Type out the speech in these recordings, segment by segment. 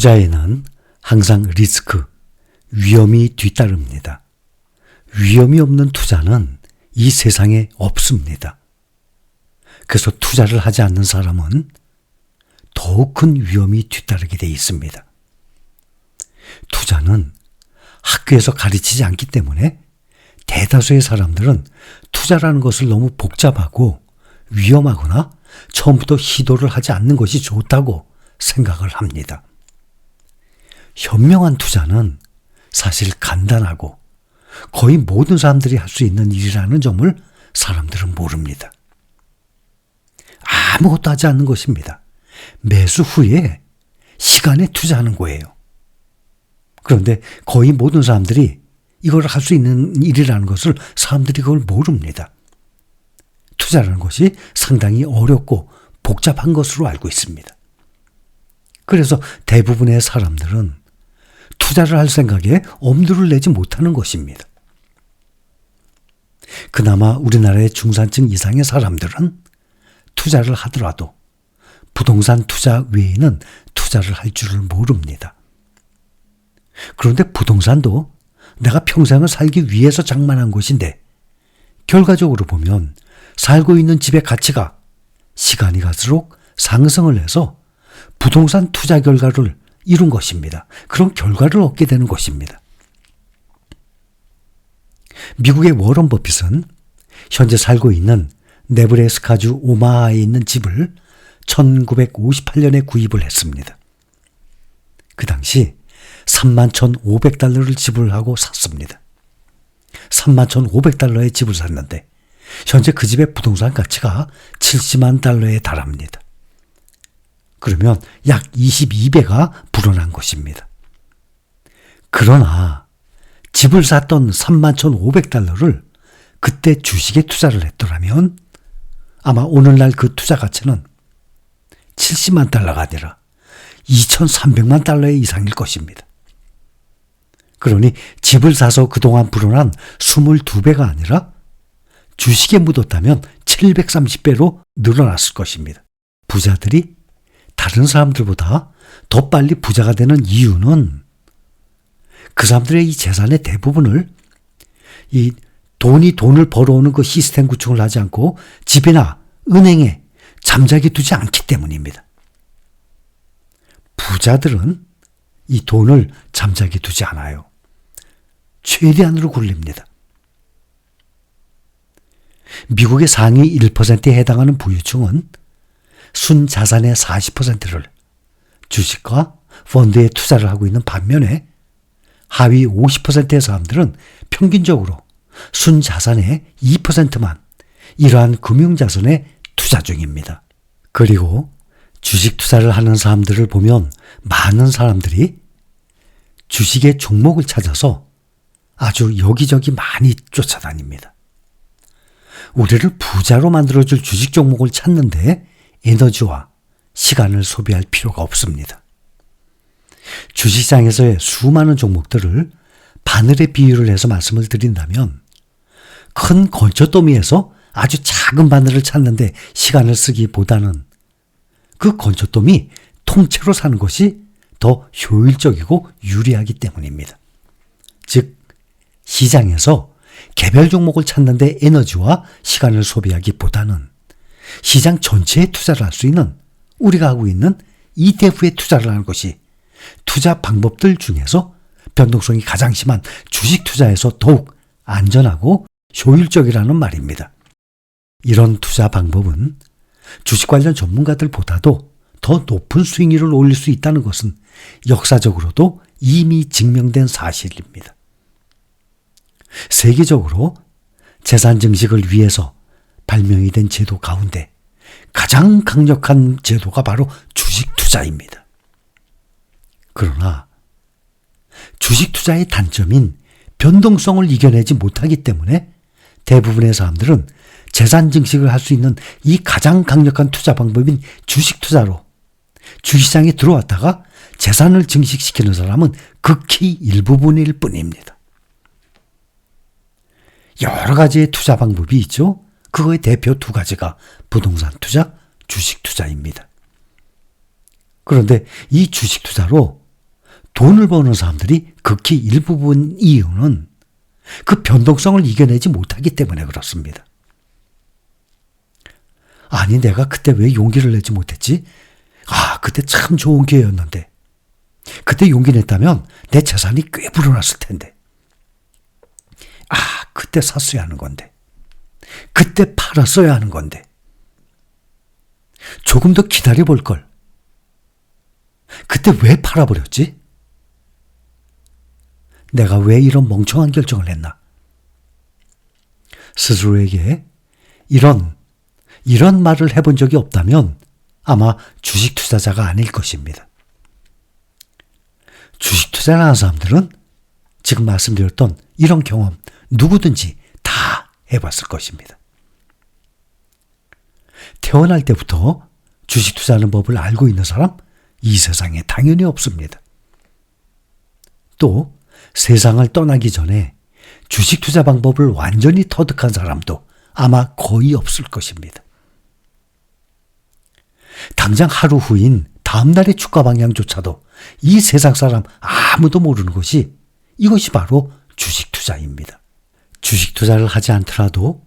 투자에는 항상 리스크, 위험이 뒤따릅니다. 위험이 없는 투자는 이 세상에 없습니다. 그래서 투자를 하지 않는 사람은 더욱 큰 위험이 뒤따르게 돼 있습니다. 투자는 학교에서 가르치지 않기 때문에 대다수의 사람들은 투자라는 것을 너무 복잡하고 위험하거나 처음부터 시도를 하지 않는 것이 좋다고 생각을 합니다. 현명한 투자는 사실 간단하고 거의 모든 사람들이 할 수 있는 일이라는 점을 사람들은 모릅니다. 아무것도 하지 않는 것입니다. 매수 후에 시간에 투자하는 거예요. 그런데 거의 모든 사람들이 이걸 할 수 있는 일이라는 것을 사람들이 그걸 모릅니다. 투자라는 것이 상당히 어렵고 복잡한 것으로 알고 있습니다. 그래서 대부분의 사람들은 투자를 할 생각에 엄두를 내지 못하는 것입니다. 그나마 우리나라의 중산층 이상의 사람들은 투자를 하더라도 부동산 투자 외에는 투자를 할 줄을 모릅니다. 그런데 부동산도 내가 평생을 살기 위해서 장만한 것인데 결과적으로 보면 살고 있는 집의 가치가 시간이 갈수록 상승을 해서 부동산 투자 결과를 이룬 것입니다. 그런 결과를 얻게 되는 것입니다. 미국의 워런 버핏은 현재 살고 있는 네브래스카주 오마하에 있는 집을 1958년에 구입을 했습니다. 그 당시 31,500달러를 지불하고 샀습니다. 31,500달러의 집을 샀는데 현재 그 집의 부동산 가치가 70만 달러에 달합니다. 그러면 약 22배가 불어난 것입니다. 그러나 집을 샀던 31,500달러를 그때 주식에 투자를 했더라면 아마 오늘날 그 투자 가치는 70만 달러가 아니라 2,300만 달러의 이상일 것입니다. 그러니 집을 사서 그동안 불어난 22배가 아니라 주식에 묻었다면 730배로 늘어났을 것입니다. 부자들이 다른 사람들보다 더 빨리 부자가 되는 이유는 그 사람들의 이 재산의 대부분을 이 돈을 벌어오는 그 시스템 구축을 하지 않고 집이나 은행에 잠자게 두지 않기 때문입니다. 부자들은 이 돈을 잠자게 두지 않아요. 최대한으로 굴립니다. 미국의 상위 1%에 해당하는 부유층은 순자산의 40%를 주식과 펀드에 투자를 하고 있는 반면에 하위 50%의 사람들은 평균적으로 순자산의 2%만 이러한 금융자산에 투자 중입니다. 그리고 주식 투자를 하는 사람들을 보면 많은 사람들이 주식의 종목을 찾아서 아주 여기저기 많이 쫓아다닙니다. 우리를 부자로 만들어줄 주식 종목을 찾는데 에너지와 시간을 소비할 필요가 없습니다. 주식시장에서의 수많은 종목들을 바늘에 비유를 해서 말씀을 드린다면 큰 건초더미에서 아주 작은 바늘을 찾는데 시간을 쓰기보다는 그 건초더미 통째로 사는 것이 더 효율적이고 유리하기 때문입니다. 즉 시장에서 개별 종목을 찾는데 에너지와 시간을 소비하기보다는 시장 전체에 투자를 할 수 있는 우리가 하고 있는 ETF에 투자를 하는 것이 투자 방법들 중에서 변동성이 가장 심한 주식 투자에서 더욱 안전하고 효율적이라는 말입니다. 이런 투자 방법은 주식 관련 전문가들보다도 더 높은 수익률을 올릴 수 있다는 것은 역사적으로도 이미 증명된 사실입니다. 세계적으로 재산 증식을 위해서 발명이 된 제도 가운데 가장 강력한 제도가 바로 주식 투자입니다. 그러나 주식 투자의 단점인 변동성을 이겨내지 못하기 때문에 대부분의 사람들은 재산 증식을 할 수 있는 이 가장 강력한 투자 방법인 주식 투자로 주식시장에 들어왔다가 재산을 증식시키는 사람은 극히 일부분일 뿐입니다. 여러 가지의 투자 방법이 있죠. 그거의 대표 두 가지가 부동산 투자, 주식 투자입니다. 그런데 이 주식 투자로 돈을 버는 사람들이 극히 일부분 이유는 그 변동성을 이겨내지 못하기 때문에 그렇습니다. 아니, 내가 그때 왜 용기를 내지 못했지? 그때 참 좋은 기회였는데. 그때 용기 냈다면 내 재산이 꽤 불어났을 텐데. 그때 샀어야 하는 건데. 그때 팔았어야 하는 건데. 조금 더 기다려볼 걸. 그때 왜 팔아버렸지? 내가 왜 이런 멍청한 결정을 했나? 스스로에게 이런 말을 해본 적이 없다면 아마 주식 투자자가 아닐 것입니다. 주식 투자를 하는 사람들은 지금 말씀드렸던 이런 경험 누구든지 다 해봤을 것입니다. 태어날 때부터 주식 투자하는 법을 알고 있는 사람, 이 세상에 당연히 없습니다. 또 세상을 떠나기 전에 주식 투자 방법을 완전히 터득한 사람도 아마 거의 없을 것입니다. 당장 하루 후인 다음 날의 주가 방향조차도 이 세상 사람 아무도 모르는 것이 이것이 바로 주식 투자입니다. 주식 투자를 하지 않더라도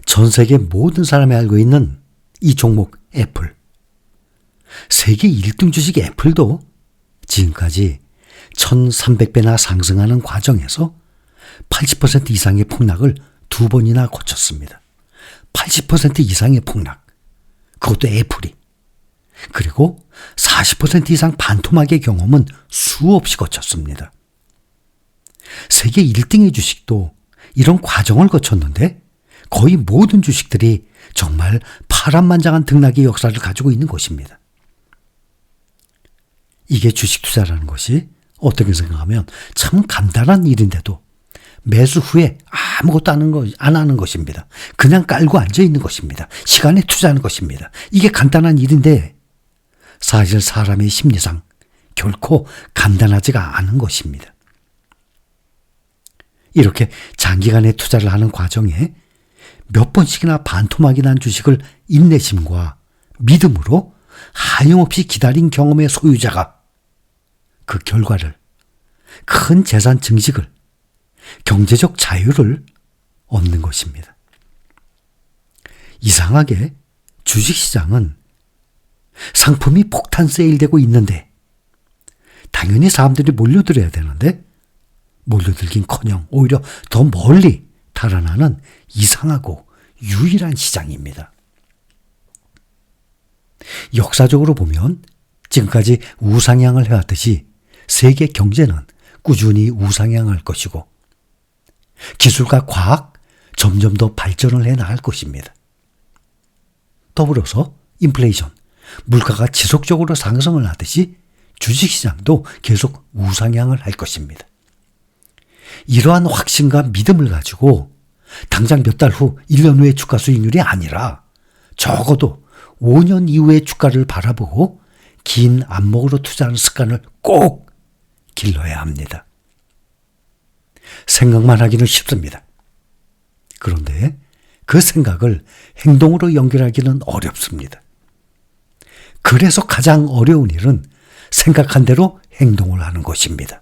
전 세계 모든 사람이 알고 있는 이 종목 애플. 세계 1등 주식 애플도 지금까지 1300배나 상승하는 과정에서 80% 이상의 폭락을 2번이나 거쳤습니다. 80% 이상의 폭락. 그것도 애플이. 그리고 40% 이상 반토막의 경험은 수없이 거쳤습니다. 세계 1등의 주식도 이런 과정을 거쳤는데 거의 모든 주식들이 정말 파란만장한 등락의 역사를 가지고 있는 것입니다. 이게 주식 투자라는 것이 어떻게 생각하면 참 간단한 일인데도 매수 후에 아무것도 안 하는 것입니다. 그냥 깔고 앉아 있는 것입니다. 시간에 투자하는 것입니다. 이게 간단한 일인데 사실 사람의 심리상 결코 간단하지가 않은 것입니다. 이렇게 장기간의 투자를 하는 과정에 몇 번씩이나 반토막이 난 주식을 인내심과 믿음으로 하염없이 기다린 경험의 소유자가 그 결과를, 큰 재산 증식을, 경제적 자유를 얻는 것입니다. 이상하게 주식시장은 상품이 폭탄 세일되고 있는데 당연히 사람들이 몰려들어야 되는데 몰려들긴커녕 오히려 더 멀리 달아나는 이상하고 유일한 시장입니다. 역사적으로 보면 지금까지 우상향을 해왔듯이 세계 경제는 꾸준히 우상향할 것이고 기술과 과학 점점 더 발전을 해 나갈 것입니다. 더불어서 인플레이션, 물가가 지속적으로 상승을 하듯이 주식시장도 계속 우상향을 할 것입니다. 이러한 확신과 믿음을 가지고 당장 몇 달 후, 1년 후의 주가 수익률이 아니라 적어도 5년 이후의 주가를 바라보고 긴 안목으로 투자하는 습관을 꼭 길러야 합니다. 생각만 하기는 쉽습니다. 그런데 그 생각을 행동으로 연결하기는 어렵습니다. 그래서 가장 어려운 일은 생각한 대로 행동을 하는 것입니다.